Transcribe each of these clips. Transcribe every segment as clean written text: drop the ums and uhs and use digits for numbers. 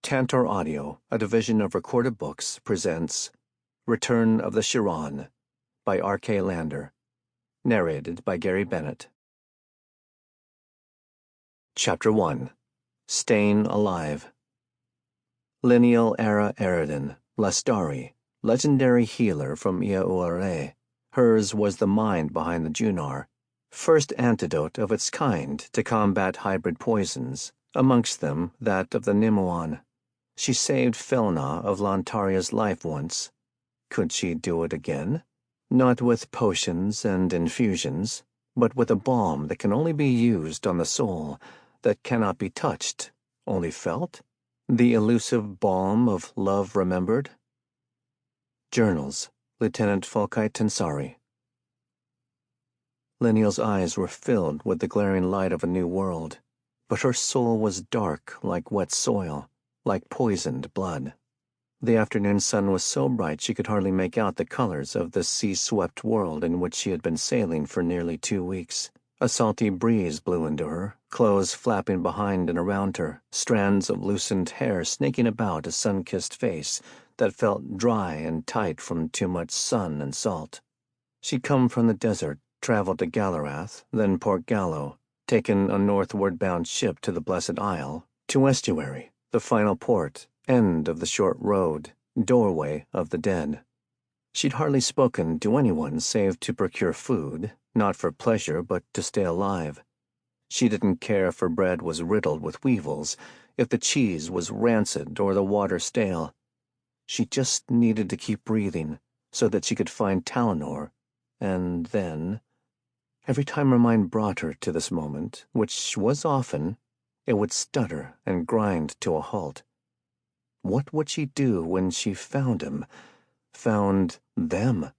Tantor Audio, a division of Recorded Books, presents Return of the Shirán by R.K. Lander, narrated by Gary Bennett. Chapter 1. Staying Alive. Lineal Era Eridan, Lastari, legendary healer from Iaure. Hers was the mind behind the Junar, first antidote of its kind to combat hybrid poisons, amongst them that of the Nimmuan. She saved Fel'annár of Lantaria's life once. Could she do it again? Not with potions and infusions, but with a balm that can only be used on the soul, that cannot be touched, only felt? The elusive balm of love remembered? Journals, Lieutenant Fulkite Tensari. Lineal's eyes were filled with the glaring light of a new world, but her soul was dark like wet soil, like poisoned blood. The afternoon sun was so bright she could hardly make out the colors of the sea-swept world in which she had been sailing for nearly 2 weeks. A salty breeze blew into her, clothes flapping behind and around her, strands of loosened hair snaking about a sun-kissed face that felt dry and tight from too much sun and salt. She'd come from the desert, traveled to Galarath, then Port Gallo, taken a northward-bound ship to the Blessed Isle, to Estuary, the final port, end of the short road, doorway of the dead. She'd hardly spoken to anyone save to procure food, not for pleasure but to stay alive. She didn't care if her bread was riddled with weevils, if the cheese was rancid or the water stale. She just needed to keep breathing so that she could find Talonor, and then, every time her mind brought her to this moment, which was often, it would stutter and grind to a halt. What would she do when she found him, found them?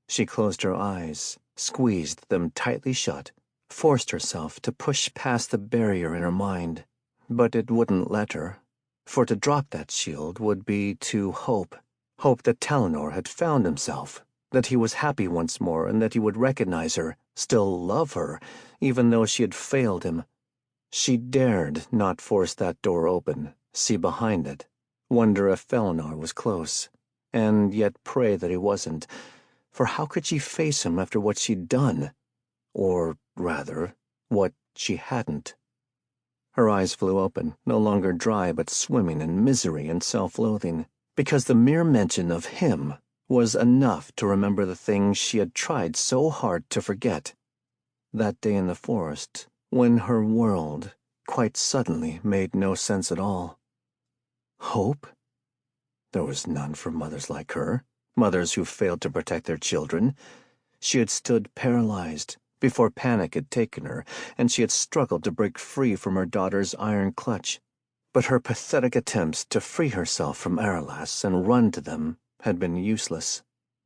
She closed her eyes, squeezed them tightly shut, forced herself to push past the barrier in her mind, but it wouldn't let her, for to drop that shield would be to hope that Talonor had found himself, that he was happy once more and that he would recognize her, still love her, even though she had failed him. She dared not force that door open, see behind it, wonder if Fel'annár was close, and yet pray that he wasn't, for how could she face him after what she'd done? Or, rather, what she hadn't. Her eyes flew open, no longer dry but swimming in misery and self-loathing, because the mere mention of him was enough to remember the things she had tried so hard to forget. That day in the forest, when her world, quite suddenly, made no sense at all. Hope? There was none for mothers like her, mothers who failed to protect their children. She had stood paralyzed before panic had taken her, and she had struggled to break free from her daughter's iron clutch. But her pathetic attempts to free herself from Aralas and run to them had been useless,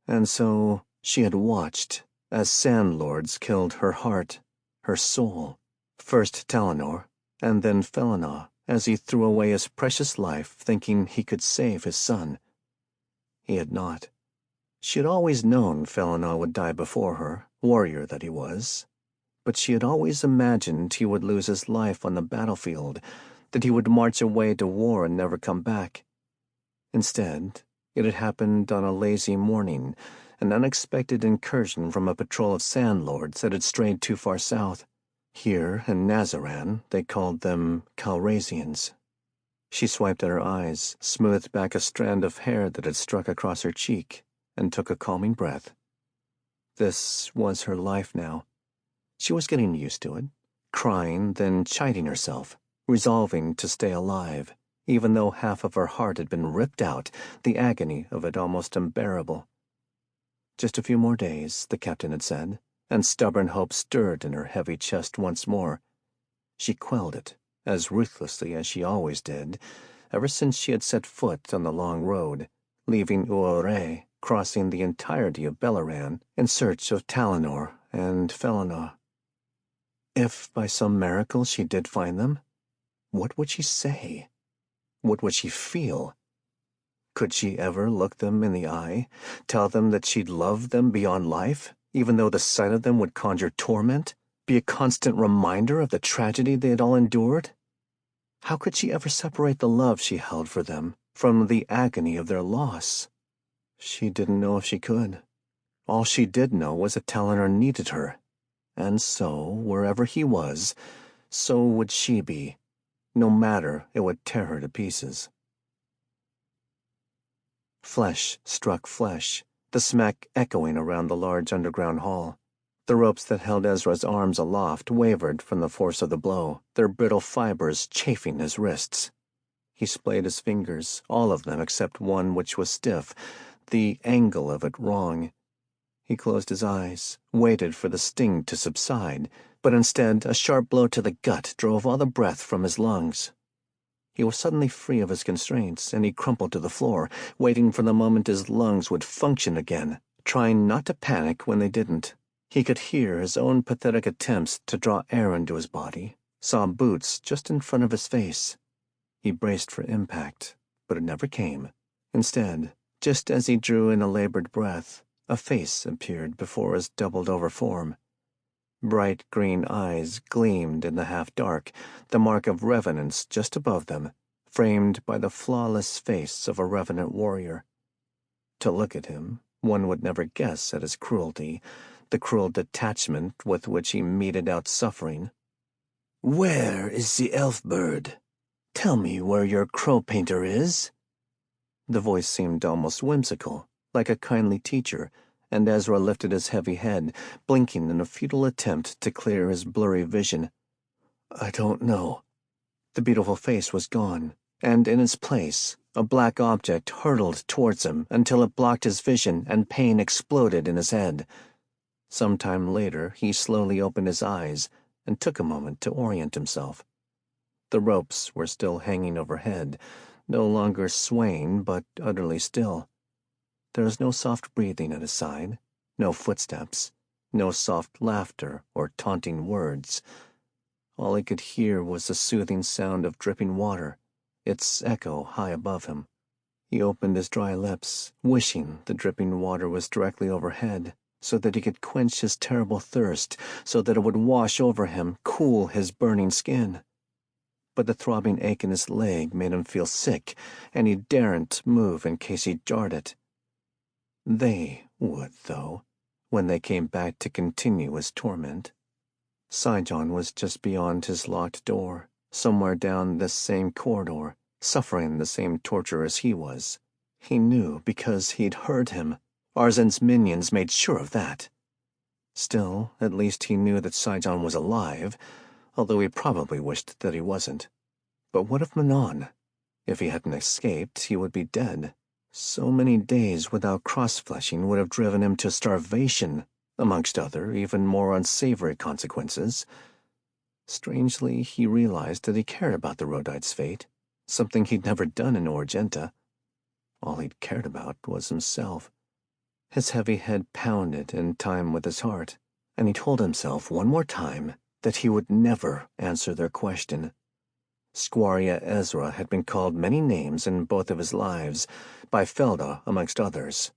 and so she had watched as sand lords killed her heart, her soul, first Talonor, and then Fel'annár, as he threw away his precious life thinking he could save his son. He had not. She had always known Fel'annár would die before her, warrior that he was, but she had always imagined he would lose his life on the battlefield, that he would march away to war and never come back. Instead, it had happened on a lazy morning, an unexpected incursion from a patrol of sand lords that had strayed too far south. Here in Nazaran they called them Calrazians. She swiped at her eyes, smoothed back a strand of hair that had struck across her cheek, and took a calming breath. This was her life now. She was getting used to it, crying, then chiding herself, resolving to stay alive, even though half of her heart had been ripped out, the agony of it almost unbearable. Just a few more days, the captain had said, and stubborn hope stirred in her heavy chest once more. She quelled it, as ruthlessly as she always did, ever since she had set foot on the long road, leaving Iaure, crossing the entirety of Belleran in search of Talonor and Fel'annár. If by some miracle she did find them, what would she say? What would she feel? Could she ever look them in the eye, tell them that she'd love them beyond life, even though the sight of them would conjure torment, be a constant reminder of the tragedy they had all endured? How could she ever separate the love she held for them from the agony of their loss? She didn't know if she could. All she did know was that Fel'annár needed her, and so, wherever he was, so would she be. No matter, it would tear her to pieces. Flesh struck flesh, the smack echoing around the large underground hall. The ropes that held Ezra's arms aloft wavered from the force of the blow, their brittle fibers chafing his wrists. He splayed his fingers, all of them except one which was stiff, the angle of it wrong. He closed his eyes, waited for the sting to subside, but instead a sharp blow to the gut drove all the breath from his lungs. He was suddenly free of his constraints, and he crumpled to the floor, waiting for the moment his lungs would function again, trying not to panic when they didn't. He could hear his own pathetic attempts to draw air into his body, saw boots just in front of his face. He braced for impact, but it never came. Instead, just as he drew in a labored breath, a face appeared before his doubled-over form. Bright green eyes gleamed in the half-dark, the mark of revenance just above them, framed by the flawless face of a revenant warrior. To look at him, one would never guess at his cruelty, the cruel detachment with which he meted out suffering. "Where is the elf-bird? Tell me where your crow-painter is." The voice seemed almost whimsical, like a kindly teacher, and Ezra lifted his heavy head, blinking in a futile attempt to clear his blurry vision. "I don't know." The beautiful face was gone, and in its place, a black object hurtled towards him until it blocked his vision and pain exploded in his head. Some time later, he slowly opened his eyes and took a moment to orient himself. The ropes were still hanging overhead, no longer swaying but utterly still. There was no soft breathing at his side, no footsteps, no soft laughter or taunting words. All he could hear was the soothing sound of dripping water, its echo high above him. He opened his dry lips, wishing the dripping water was directly overhead, so that he could quench his terrible thirst, so that it would wash over him, cool his burning skin. But the throbbing ache in his leg made him feel sick, and he daren't move in case he jarred it. They would, though, when they came back to continue his torment. Saijon was just beyond his locked door, somewhere down this same corridor, suffering the same torture as he was. He knew because he'd heard him. Arzen's minions made sure of that. Still, at least he knew that Saijon was alive, although he probably wished that he wasn't. But what of Manon? If he hadn't escaped, he would be dead. So many days without cross-fleshing would have driven him to starvation, amongst other, even more unsavory consequences. Strangely, he realized that he cared about the Rhodite's fate, something he'd never done in Orgenta. All he'd cared about was himself. His heavy head pounded in time with his heart, and he told himself one more time that he would never answer their question. Squaria Ezra had been called many names in both of his lives, by Fel'annár amongst others.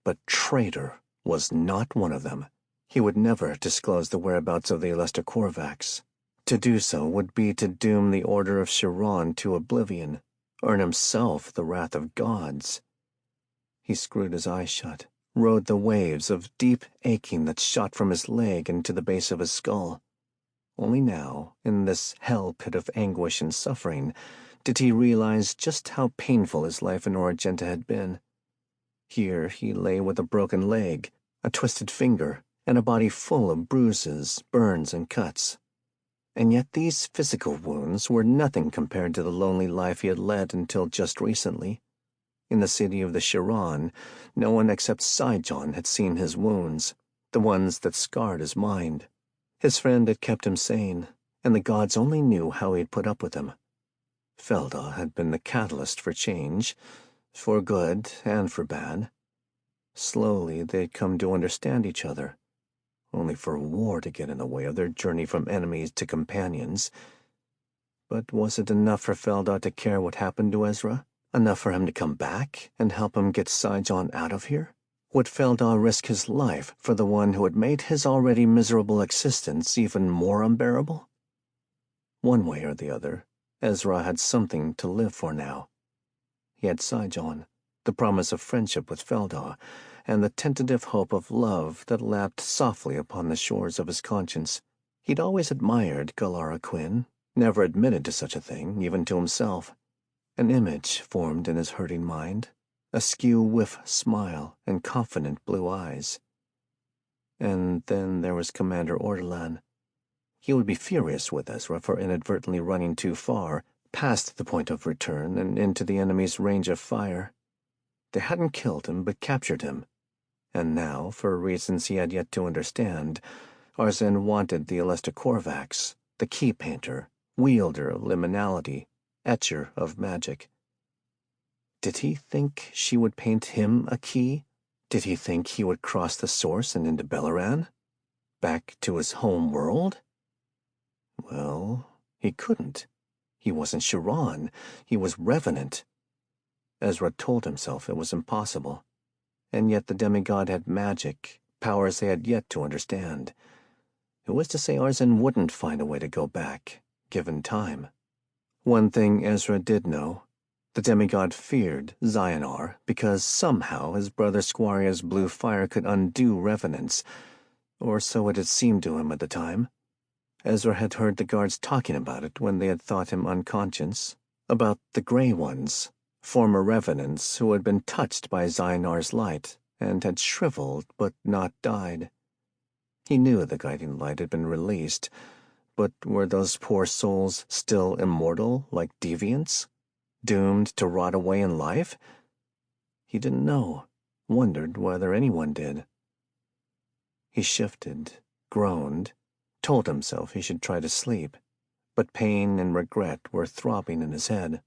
But traitor was not one of them. He would never disclose the whereabouts of the Alesta Corvax. To do so would be to doom the Order of Shirán to oblivion, earn himself the wrath of gods. He screwed his eyes shut, rode the waves of deep aching that shot from his leg into the base of his skull. Only now, in this hell pit of anguish and suffering, did he realize just how painful his life in Orgenta had been. Here he lay with a broken leg, a twisted finger, and a body full of bruises, burns, and cuts. And yet these physical wounds were nothing compared to the lonely life he had led until just recently. In the city of the Shirán, no one except Saijon had seen his wounds, the ones that scarred his mind. His friend had kept him sane, and the gods only knew how he'd put up with him. Fel'annár had been the catalyst for change, for good and for bad. Slowly they'd come to understand each other, only for war to get in the way of their journey from enemies to companions. But was it enough for Fel'annár to care what happened to Ezra? Enough for him to come back and help him get Saijon out of here? Would Fel'annár risk his life for the one who had made his already miserable existence even more unbearable? One way or the other, Ezra had something to live for now. He had Saijon, the promise of friendship with Fel'annár, and the tentative hope of love that lapped softly upon the shores of his conscience. He'd always admired Galara Quinn, never admitted to such a thing, even to himself. An image formed in his hurting mind, a skew-whiff smile and confident blue eyes. And then there was Commander Ortolan. He would be furious with Ezra for inadvertently running too far, past the point of return and into the enemy's range of fire. They hadn't killed him, but captured him. And now, for reasons he had yet to understand, Arzen wanted the Alesta Korvax, the key painter, wielder of liminality, etcher of magic. Did he think she would paint him a key? Did he think he would cross the source and into Belleran? Back to his home world? Well, he couldn't. He wasn't Shirán. He was revenant. Ezra told himself it was impossible. And yet the demigod had magic, powers they had yet to understand. Who was to say Arzen wouldn't find a way to go back, given time? One thing Ezra did know. The demigod feared Xionar because somehow his brother Squaria's blue fire could undo revenants, or so it had seemed to him at the time. Ezra had heard the guards talking about it when they had thought him unconscious, about the Grey Ones, former revenants who had been touched by Xionar's light and had shriveled but not died. He knew the guiding light had been released, but were those poor souls still immortal like deviants, doomed to rot away in life? He didn't know, wondered whether anyone did. He shifted, groaned, told himself he should try to sleep, but pain and regret were throbbing in his head.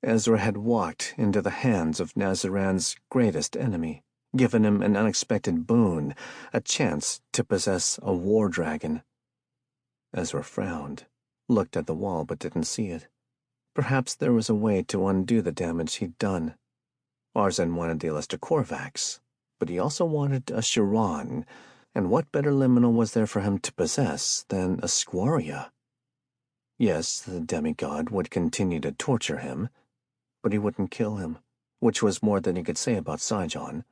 Ezra had walked into the hands of Nazaran's greatest enemy, given him an unexpected boon, a chance to possess a war dragon. Ezra frowned, looked at the wall but didn't see it. Perhaps there was a way to undo the damage he'd done. Arzen wanted the Alesta Korvax, but he also wanted a Shirán, and what better liminal was there for him to possess than a Squaria? Yes, the demigod would continue to torture him, but he wouldn't kill him, which was more than he could say about Saijon.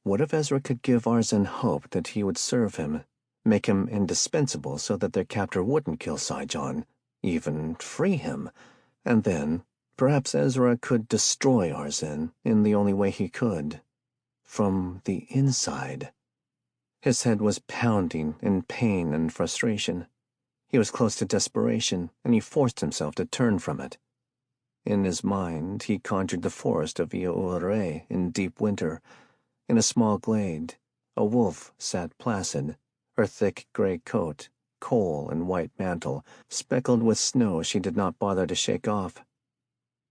What if Ezra could give Arzen hope that he would serve him, make him indispensable so that their captor wouldn't kill Saijon, even free him, and then perhaps Ezra could destroy Arzen in the only way he could, from the inside. His head was pounding in pain and frustration. He was close to desperation, and he forced himself to turn from it. In his mind, he conjured the forest of Ioure in deep winter. In a small glade, a wolf sat placid, her thick gray coat, coal and white mantle, speckled with snow she did not bother to shake off.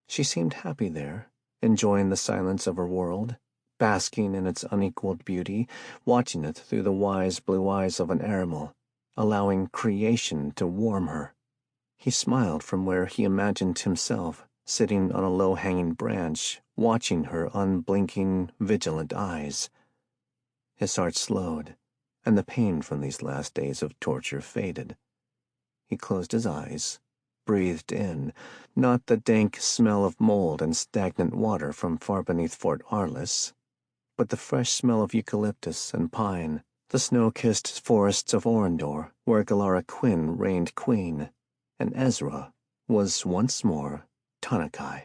She seemed happy there, enjoying the silence of her world, basking in its unequaled beauty, watching it through the wise blue eyes of an animal, allowing creation to warm her. He smiled from where he imagined himself, sitting on a low-hanging branch, watching her unblinking, vigilant eyes. His heart slowed, and the pain from these last days of torture faded. He closed his eyes, breathed in, not the dank smell of mold and stagnant water from far beneath Fort Arliss, but the fresh smell of eucalyptus and pine, the snow-kissed forests of Orindor, where Galara Quinn reigned queen, and Ezra was once more Tanakai.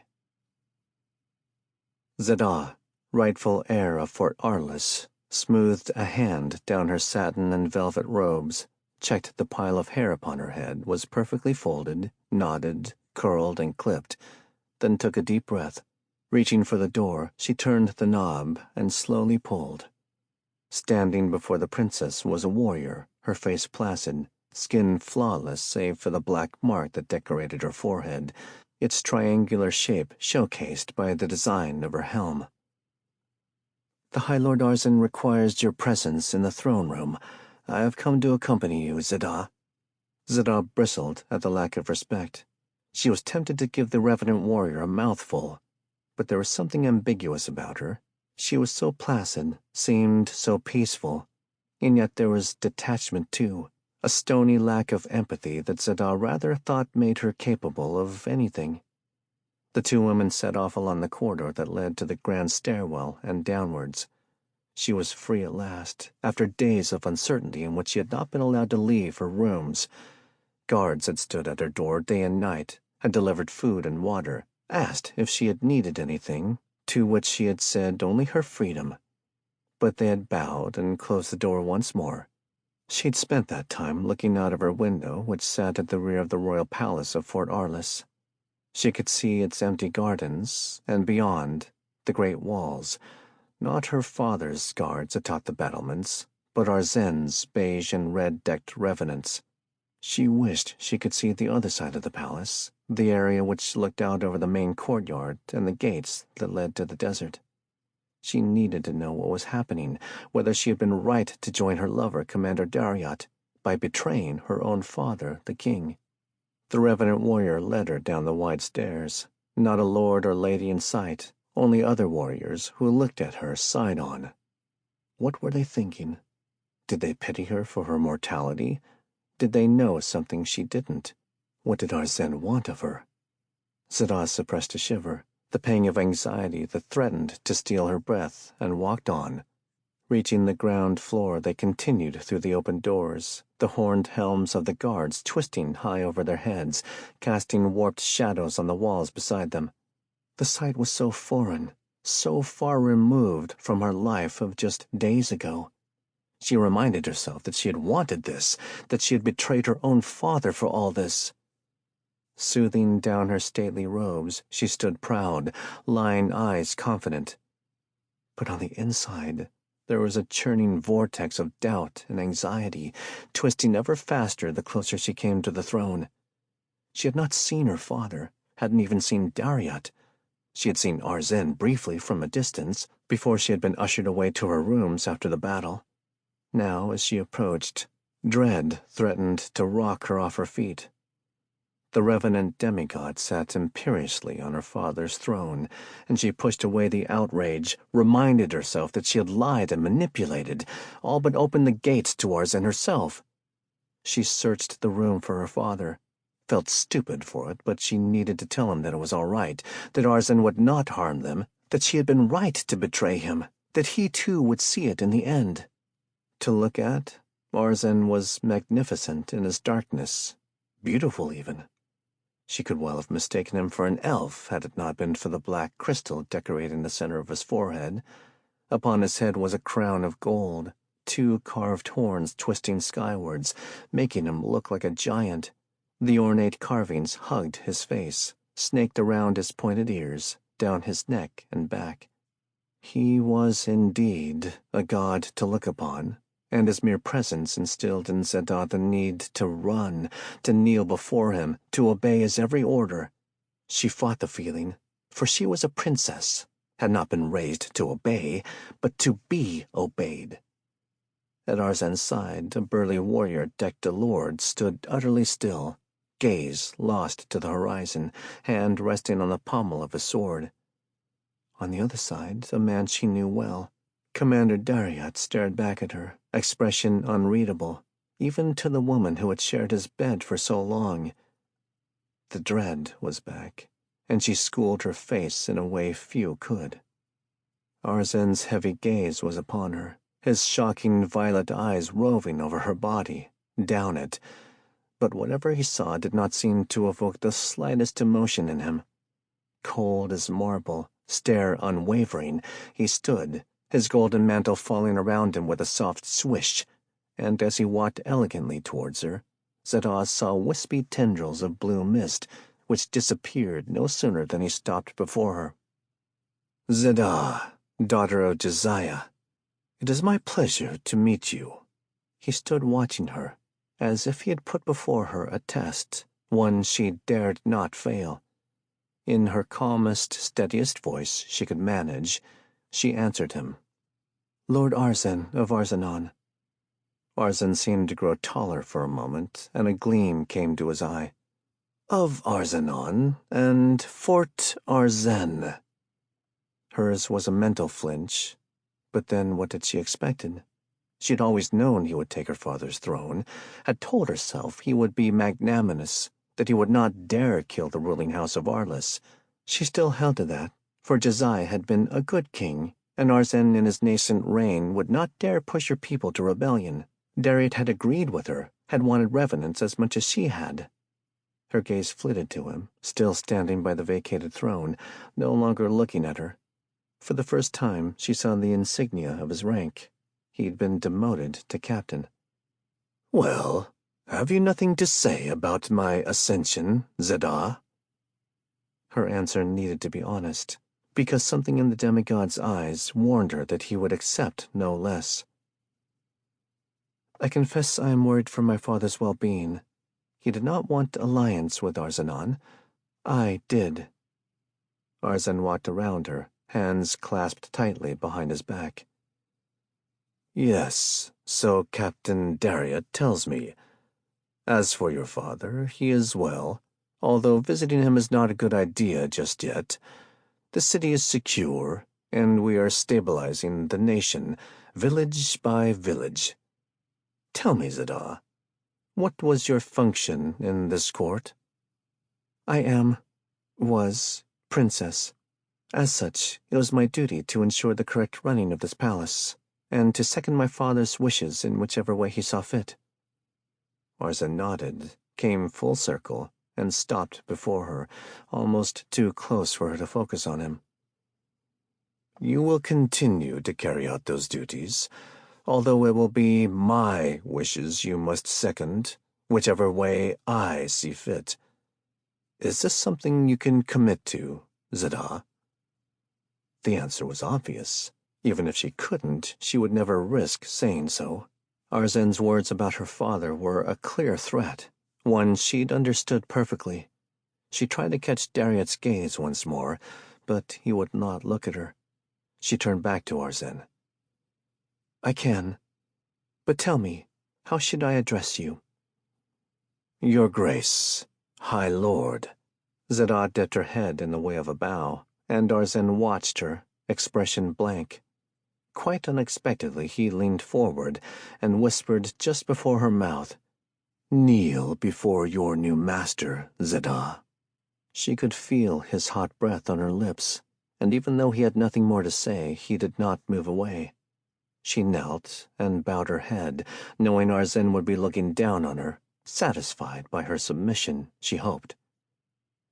Zedah, rightful heir of Fort Arliss, smoothed a hand down her satin and velvet robes, checked the pile of hair upon her head was perfectly folded, knotted, curled, and clipped, then took a deep breath. Reaching for the door, she turned the knob and slowly pulled. Standing before the princess was a warrior, her face placid, skin flawless save for the black mark that decorated her forehead, its triangular shape showcased by the design of her helm. "The High Lord Arzen requires your presence in the throne room. I have come to accompany you, Zedah." Zedah bristled at the lack of respect. She was tempted to give the revenant warrior a mouthful, but there was something ambiguous about her. She was so placid, seemed so peaceful, and yet there was detachment too, a stony lack of empathy that Zada rather thought made her capable of anything. The two women set off along the corridor that led to the grand stairwell and downwards. She was free at last, after days of uncertainty in which she had not been allowed to leave her rooms. Guards had stood at her door day and night, had delivered food and water, asked if she had needed anything, to which she had said only her freedom. But they had bowed and closed the door once more. She'd spent that time looking out of her window, which sat at the rear of the royal palace of Fort Arliss. She could see its empty gardens, and beyond, the great walls, not her father's guards atop the battlements, but Arzen's beige and red-decked revenants. She wished she could see the other side of the palace, the area which looked out over the main courtyard and the gates that led to the desert. She needed to know what was happening, whether she had been right to join her lover, Commander Dariat, by betraying her own father, the king. The revenant warrior led her down the wide stairs, not a lord or lady in sight, only other warriors who looked at her side on. What were they thinking? Did they pity her for her mortality? Did they know something she didn't? What did Arzen want of her? Zada suppressed a shiver, the pang of anxiety that threatened to steal her breath, and walked on. Reaching the ground floor, they continued through the open doors, the horned helms of the guards twisting high over their heads, casting warped shadows on the walls beside them. The sight was so foreign, so far removed from her life of just days ago. She reminded herself that she had wanted this, that she had betrayed her own father for all this. Soothing down her stately robes, she stood proud, lying eyes confident. But on the inside, there was a churning vortex of doubt and anxiety, twisting ever faster the closer she came to the throne. She had not seen her father, hadn't even seen Dariat. She had seen Arzen briefly from a distance, before she had been ushered away to her rooms after the battle. Now, as she approached, dread threatened to rock her off her feet. The revenant demigod sat imperiously on her father's throne, and she pushed away the outrage, reminded herself that she had lied and manipulated, all but opened the gates to Arzen herself. She searched the room for her father, felt stupid for it, but she needed to tell him that it was all right, that Arzen would not harm them, that she had been right to betray him, that he too would see it in the end. To look at, Arzen was magnificent in his darkness, beautiful even. She could well have mistaken him for an elf had it not been for the black crystal decorating the center of his forehead. Upon his head was a crown of gold, 2 carved horns twisting skywards, making him look like a giant. The ornate carvings hugged his face, snaked around his pointed ears, down his neck and back. He was indeed a god to look upon, and his mere presence instilled in Zada the need to run, to kneel before him, to obey his every order. She fought the feeling, for she was a princess, had not been raised to obey, but to be obeyed. At Arzen's side, a burly warrior decked a lord stood utterly still, gaze lost to the horizon, hand resting on the pommel of his sword. On the other side, a man she knew well. Commander Dariat stared back at her, expression unreadable, even to the woman who had shared his bed for so long. The dread was back, and she schooled her face in a way few could. Arzen's heavy gaze was upon her, his shocking violet eyes roving over her body, down it, but whatever he saw did not seem to evoke the slightest emotion in him. Cold as marble, stare unwavering, he stood, his golden mantle falling around him with a soft swish, and as he walked elegantly towards her, Zada saw wispy tendrils of blue mist, which disappeared no sooner than he stopped before her. "Zada, daughter of Josiah, it is my pleasure to meet you." He stood watching her, as if he had put before her a test, one she dared not fail. In her calmest, steadiest voice she could manage, she answered him. "Lord Arzen of Arzenon." Arzen seemed to grow taller for a moment, and a gleam came to his eye. "Of Arzenon and Fort Arzen." Hers was a mental flinch, but then what had she expected? She had always known he would take her father's throne, had told herself he would be magnanimous, that he would not dare kill the ruling house of Arliss. She still held to that, for Josiah had been a good king, and Arzen in his nascent reign would not dare push her people to rebellion. Dariet had agreed with her, had wanted revenants as much as she had. Her gaze flitted to him, still standing by the vacated throne, no longer looking at her. For the first time, she saw the insignia of his rank. He'd been demoted to captain. "Well, have you nothing to say about my ascension, Zedah?" Her answer needed to be honest, because something in the demigod's eyes warned her that he would accept no less. "I confess I am worried for my father's well-being. He did not want alliance with Arzenon. I did." Arzen walked around her, hands clasped tightly behind his back. "Yes, so Captain Dariet tells me. As for your father, he is well, although visiting him is not a good idea just yet. The city is secure, and we are stabilizing the nation, village by village. Tell me, Zedah, what was your function in this court?" "I was, princess. As such, it was my duty to ensure the correct running of this palace, and to second my father's wishes in whichever way he saw fit." Arzen nodded, came full circle, and stopped before her, almost too close for her to focus on him. "You will continue to carry out those duties, although it will be my wishes you must second, whichever way I see fit. Is this something you can commit to, Zedah?" The answer was obvious. Even if she couldn't, she would never risk saying so. Arzen's words about her father were a clear threat, one she'd understood perfectly. She tried to catch Dariet's gaze once more, but he would not look at her. She turned back to Arzen. "I can. But tell me, how should I address you?" "Your Grace, High Lord." Zedah dipped her head in the way of a bow, and Arzen watched her, expression blank. Quite unexpectedly, he leaned forward and whispered just before her mouth, "Kneel before your new master, Zedah." She could feel his hot breath on her lips, and even though he had nothing more to say, he did not move away. She knelt and bowed her head, knowing Arzen would be looking down on her, satisfied by her submission, she hoped.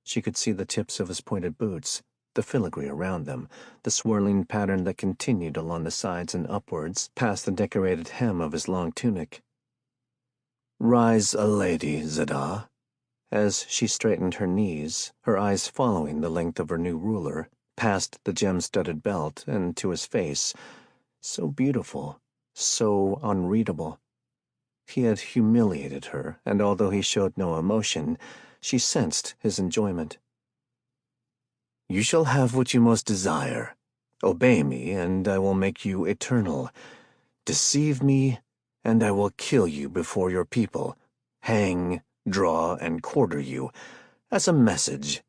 She could see the tips of his pointed boots, the filigree around them, the swirling pattern that continued along the sides and upwards past the decorated hem of his long tunic. "Rise a lady, Zedah." As she straightened her knees, her eyes following the length of her new ruler, past the gem-studded belt and to his face, so beautiful, so unreadable. He had humiliated her, and although he showed no emotion, she sensed his enjoyment. "You shall have what you most desire. Obey me, and I will make you eternal. Deceive me, and I will kill you before your people, hang, draw, and quarter you, as a message.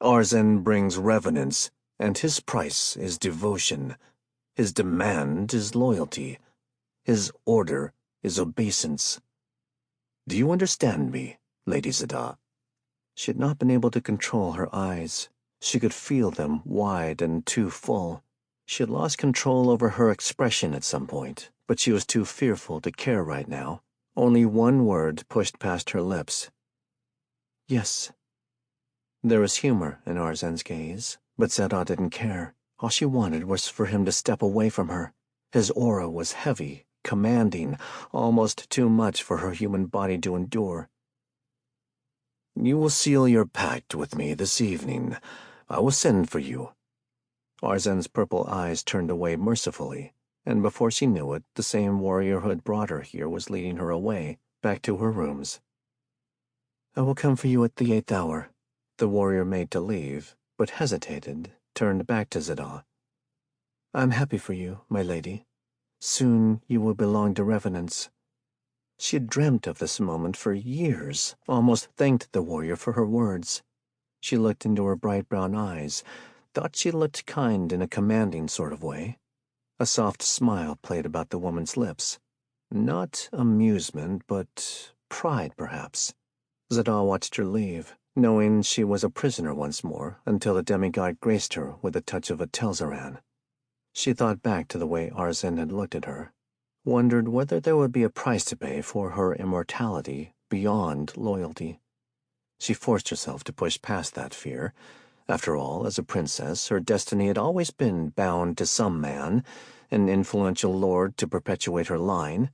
Arzen brings revenants, and his price is devotion. His demand is loyalty. His order is obeisance. Do you understand me, Lady Zedah?" She had not been able to control her eyes. She could feel them wide and too full. She had lost control over her expression at some point, but she was too fearful to care right now. Only one word pushed past her lips. "Yes." There was humor in Arzen's gaze, but Zedah didn't care. All she wanted was for him to step away from her. His aura was heavy, commanding, almost too much for her human body to endure. "You will seal your pact with me this evening. I will send for you." Arzen's purple eyes turned away mercifully, and before she knew it, the same warrior who had brought her here was leading her away, back to her rooms. "I will come for you at the 8th hour." The warrior made to leave, but hesitated, turned back to Zedah. "I'm happy for you, my lady. Soon you will belong to revenants." She had dreamt of this moment for years, almost thanked the warrior for her words. She looked into her bright brown eyes, thought she looked kind in a commanding sort of way. A soft smile played about the woman's lips. Not amusement, but pride, perhaps. Zadal watched her leave, knowing she was a prisoner once more, until the demigod graced her with a touch of a Tensari. She thought back to the way Arzen had looked at her, wondered whether there would be a price to pay for her immortality beyond loyalty. She forced herself to push past that fear. After all, as a princess, her destiny had always been bound to some man, an influential lord to perpetuate her line.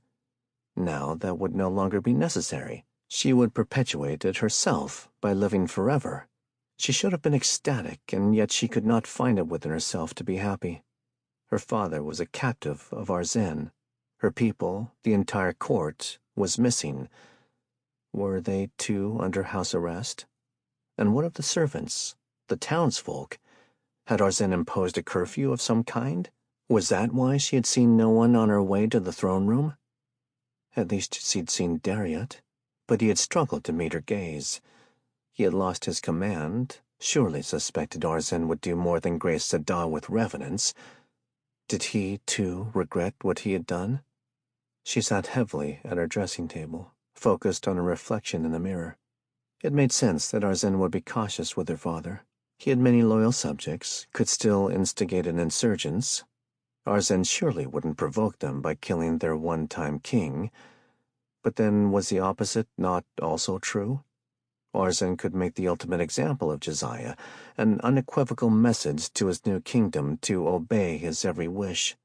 Now that would no longer be necessary. She would perpetuate it herself by living forever. She should have been ecstatic, and yet she could not find it within herself to be happy. Her father was a captive of Arzen. Her people, the entire court, was missing. Were they too under house arrest? And what of the servants, the townsfolk? Had Arzen imposed a curfew of some kind? Was that why she had seen no one on her way to the throne room? At least she'd seen Dariat, but he had struggled to meet her gaze. He had lost his command, surely suspected Arzen would do more than grace Zadal with revenants. Did he, too, regret what he had done? She sat heavily at her dressing table, focused on her reflection in the mirror. It made sense that Arzen would be cautious with her father. He had many loyal subjects, could still instigate an insurgence. Arzen surely wouldn't provoke them by killing their one-time king. But then was the opposite not also true? Arzen could make the ultimate example of Josiah, an unequivocal message to his new kingdom to obey his every wish.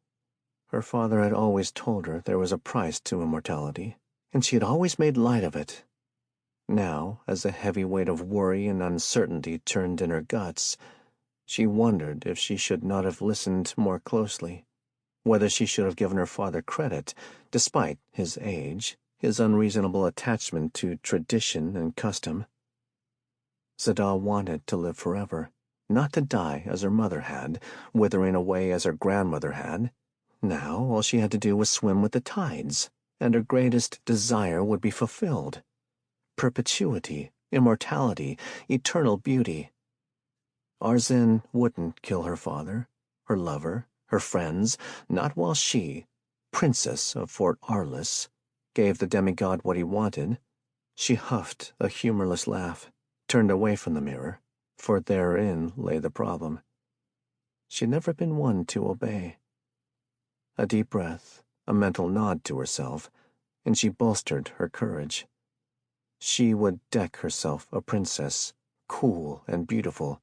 Her father had always told her there was a price to immortality, and she had always made light of it. Now, as a heavy weight of worry and uncertainty turned in her guts, she wondered if she should not have listened more closely, whether she should have given her father credit, despite his age, his unreasonable attachment to tradition and custom. Zadal wanted to live forever, not to die as her mother had, withering away as her grandmother had. Now all she had to do was swim with the tides, and her greatest desire would be fulfilled. Perpetuity, immortality, eternal beauty. Arzen wouldn't kill her father, her lover, her friends, not while she, princess of Fort Arliss, gave the demigod what he wanted. She huffed a humorless laugh, turned away from the mirror, for therein lay the problem. She'd never been one to obey. A deep breath, a mental nod to herself, and she bolstered her courage. She would deck herself a princess, cool and beautiful,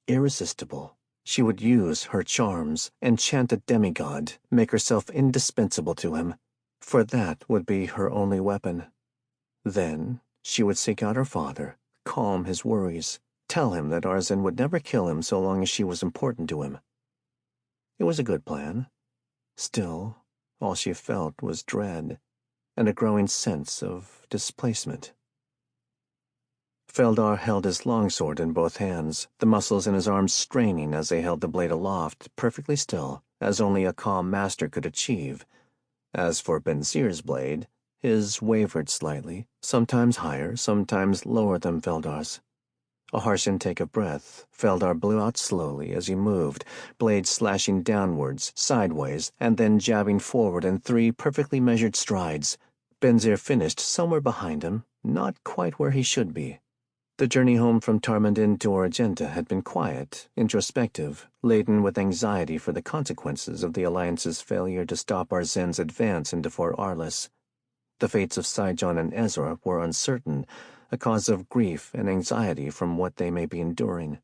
irresistible. She would use her charms, enchant a demigod, make herself indispensable to him, for that would be her only weapon. Then she would seek out her father, calm his worries, tell him that Arzen would never kill him so long as she was important to him. It was a good plan. Still, all she felt was dread, and a growing sense of displacement. Fel'annár held his longsword in both hands, the muscles in his arms straining as they held the blade aloft, perfectly still, as only a calm master could achieve. As for Benzir's blade, his wavered slightly, sometimes higher, sometimes lower than Fel'annár's. A harsh intake of breath, Fel'annár blew out slowly as he moved, blade slashing downwards, sideways, and then jabbing forward in 3 perfectly measured strides. Benzir finished somewhere behind him, not quite where he should be. The journey home from Tarmandin to Argenta had been quiet, introspective, laden with anxiety for the consequences of the Alliance's failure to stop Arzen's advance into Fort Arliss. The fates of Saijon and Ezra were uncertain, a cause of grief and anxiety from what they may be enduring.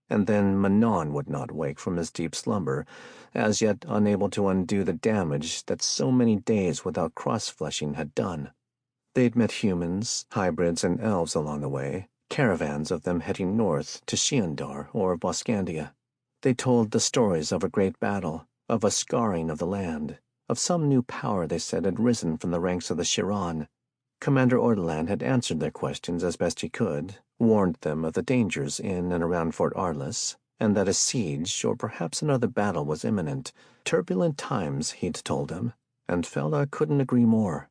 And then Manon would not wake from his deep slumber, as yet unable to undo the damage that so many days without cross-fleshing had done. They'd met humans, hybrids, and elves along the way, caravans of them heading north to Shiandar or Boscandia. They told the stories of a great battle, of a scarring of the land, of some new power they said had risen from the ranks of the Shirán. Commander Ordeland had answered their questions as best he could, warned them of the dangers in and around Fort Arliss, and that a siege or perhaps another battle was imminent. Turbulent times, he'd told them, and Fel'annár couldn't agree more.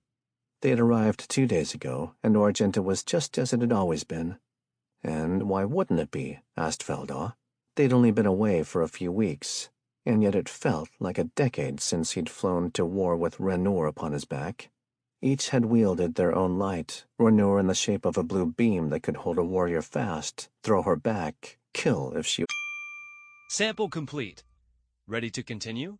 They had arrived 2 days ago, and Argenta was just as it had always been. And why wouldn't it be? Asked Fel'annár. They'd only been away for a few weeks, and yet it felt like a decade since he'd flown to war with Renur upon his back. Each had wielded their own light, Renure in the shape of a blue beam that could hold a warrior fast, throw her back, kill if she... Sample complete. Ready to continue?